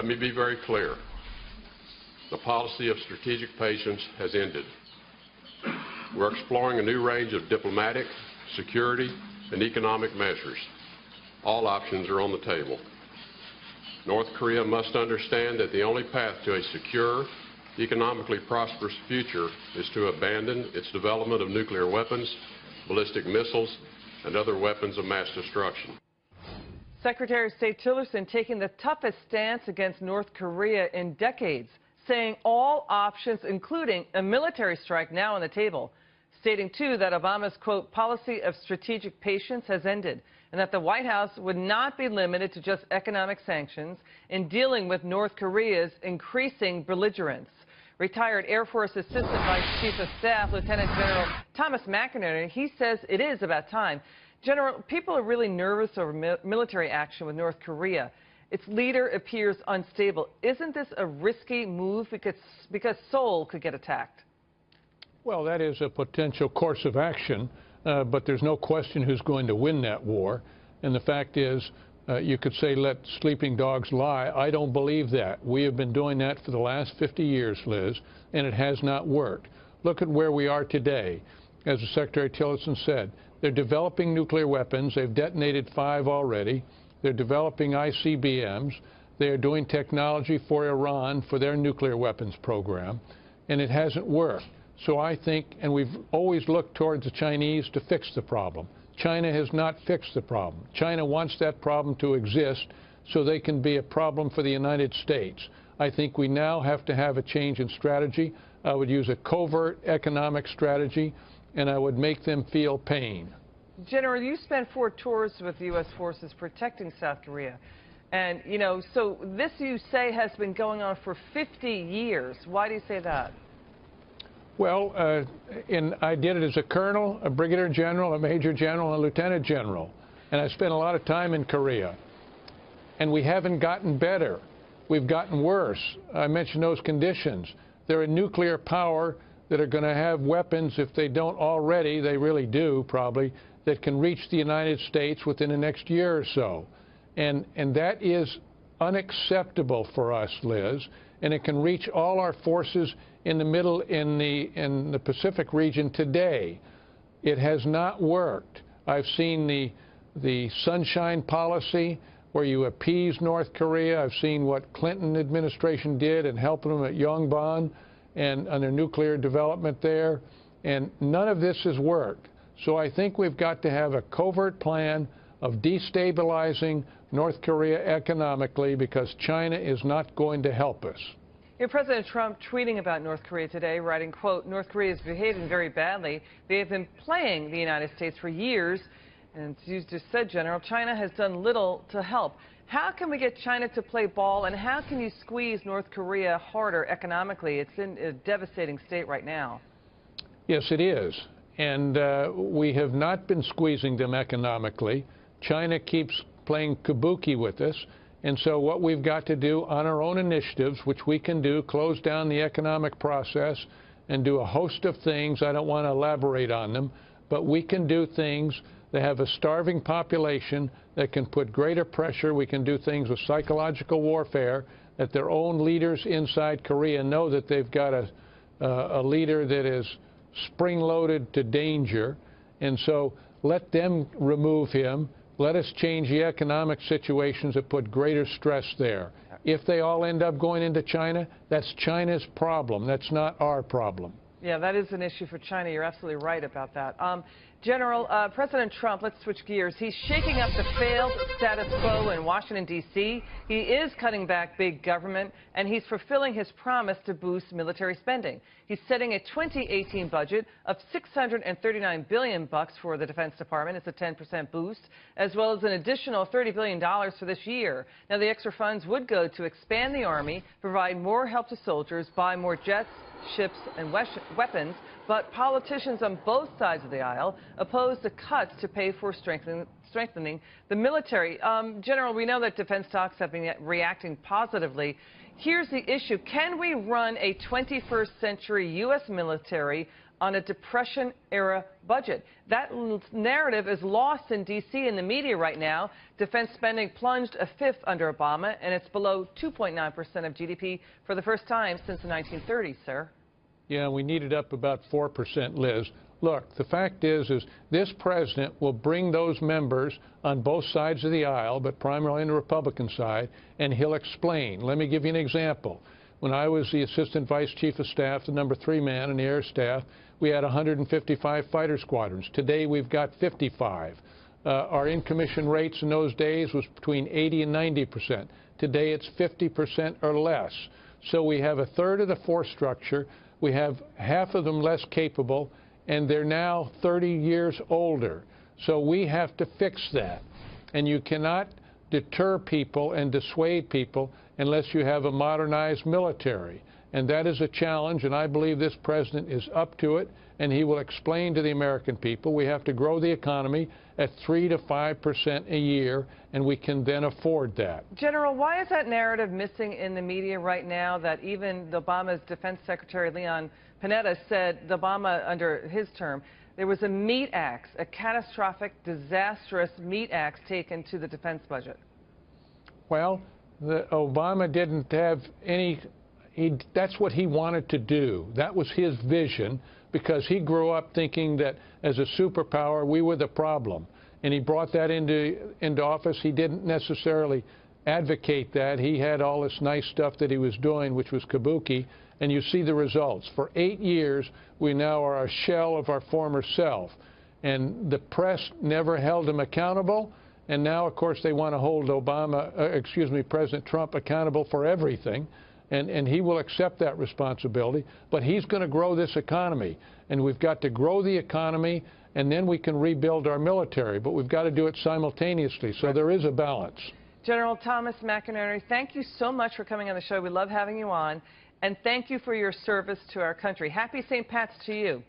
Let me be very clear. The policy of strategic patience has ended. We're exploring a new range of diplomatic, security, and economic measures. All options are on the table. North Korea must understand that the only path to a secure, economically prosperous future is to abandon its development of nuclear weapons, ballistic missiles, and other weapons of mass destruction. Secretary of State Tillerson taking the toughest stance against North Korea in decades, saying all options, including a military strike, now on the table, stating, too, that Obama's, quote, policy of strategic patience has ended, and that the White House would not be limited to just economic sanctions in dealing with North Korea's increasing belligerence. Retired Air Force Assistant Vice Chief of Staff, Lieutenant General Thomas McInerney, he says it is about time. General, people are really nervous over military action with North Korea. Its leader appears unstable. Isn't this a risky move because Seoul could get attacked? Well, that is a potential course of action, but there's no question who's going to win that war. And the fact is, you could say let sleeping dogs lie. I don't believe that. We have been doing that for the last 50 years, Liz, and it has not worked. Look at where we are today. As Secretary Tillerson said, they're developing nuclear weapons. They've detonated 5 already. They're developing ICBMs. They're doing technology for Iran for their nuclear weapons program, and it hasn't worked. So I think, and we've always looked towards the Chinese to fix the problem. China has not fixed the problem. China wants that problem to exist so they can be a problem for the United States. I think we now have to have a change in strategy. I would use a covert economic strategy, and I would make them feel pain. General, you spent 4 tours with U.S. forces protecting South Korea. And, you know, so this, you say, has been going on for 50 years. Why do you say that? Well, I did it as a colonel, a brigadier general, a major general, and a lieutenant general. And I spent a lot of time in Korea. And we haven't gotten better. We've gotten worse. I mentioned those conditions. They're a nuclear power that are going to have weapons, if they don't already, they really do probably, that can reach the United States within the next year or so. And that is unacceptable for us, Liz. And it can reach all our forces in the middle, in the Pacific region today. It has not worked. I've seen the sunshine policy where you appease North Korea. I've seen what Clinton administration did in helping them at Yongbyon and on their nuclear development there. And none of this has worked. So I think we've got to have a covert plan of destabilizing North Korea economically, because China is not going to help us. President Trump tweeting about North Korea today, writing, quote, North Korea is behaving very badly. They have been playing the United States for years. And as you just said, General, China has done little to help. How can we get China to play ball, and how can you squeeze North Korea harder economically? It's in a devastating state right now. Yes, it is. And we have not been squeezing them economically. China keeps playing kabuki with us. And so what we've got to do on our own initiatives, which we can do, close down the economic process and do a host of things. I don't want to elaborate on them, but we can do things. They have a starving population that can put greater pressure. We can do things with psychological warfare, that their own leaders inside Korea know that they've got a leader that is spring-loaded to danger. And so let them remove him. Let us change the economic situations that put greater stress there. If they all end up going into China, that's China's problem. That's not our problem. Yeah, that is an issue for China. You're absolutely right about that. General, President Trump, let's switch gears. He's shaking up the failed status quo in Washington, D.C. He is cutting back big government, and he's fulfilling his promise to boost military spending. He's setting a 2018 budget of $639 billion for the Defense Department. It's a 10% boost, as well as an additional $30 billion for this year. Now, the extra funds would go to expand the Army, provide more help to soldiers, buy more jets, ships, and weapons, but politicians on both sides of the aisle oppose the cuts to pay for strengthening the military. General, we know that defense stocks have been reacting positively. Here's the issue. Can we run a 21st century U.S. military on a Depression-era budget. That narrative is lost in D.C. in the media right now. Defense spending plunged a fifth under Obama, and it's below 2.9% of GDP for the first time since the 1930s, sir. Yeah, we need it up about 4%, Liz. Look, the fact is this president will bring those members on both sides of the aisle, but primarily on the Republican side, and he'll explain. Let me give you an example. When I was the Assistant Vice Chief of Staff, the number 3 man in the Air Staff, we had 155 fighter squadrons. Today we've got 55. Our in-commission rates in those days was between 80 and 90%. Today it's 50% or less. So we have a third of the force structure. We have half of them less capable, and they're now 30 years older. So we have to fix that. And you cannot deter people and dissuade people unless you have a modernized military. And that is a challenge, and I believe this president is up to it, and he will explain to the American people we have to grow the economy at 3 to 5% a year, and we can then afford that. General, why is that narrative missing in the media right now that even Obama's Defense Secretary Leon Panetta said Obama, under his term, there was a meat axe, a catastrophic, disastrous meat axe taken to the defense budget? Well, Obama didn't have any, that's what he wanted to do. That was his vision, because he grew up thinking that as a superpower, we were the problem. And he brought that into office. He didn't necessarily advocate that. He had all this nice stuff that he was doing, which was kabuki, and you see the results. For 8 years, we now are a shell of our former self. And the press never held him accountable. And now, of course, they want to hold President Trump accountable for everything. And he will accept that responsibility. But he's going to grow this economy. And we've got to grow the economy, and then we can rebuild our military. But we've got to do it simultaneously. So there is a balance. General Thomas McInerney, thank you so much for coming on the show. We love having you on. And thank you for your service to our country. Happy St. Pat's to you.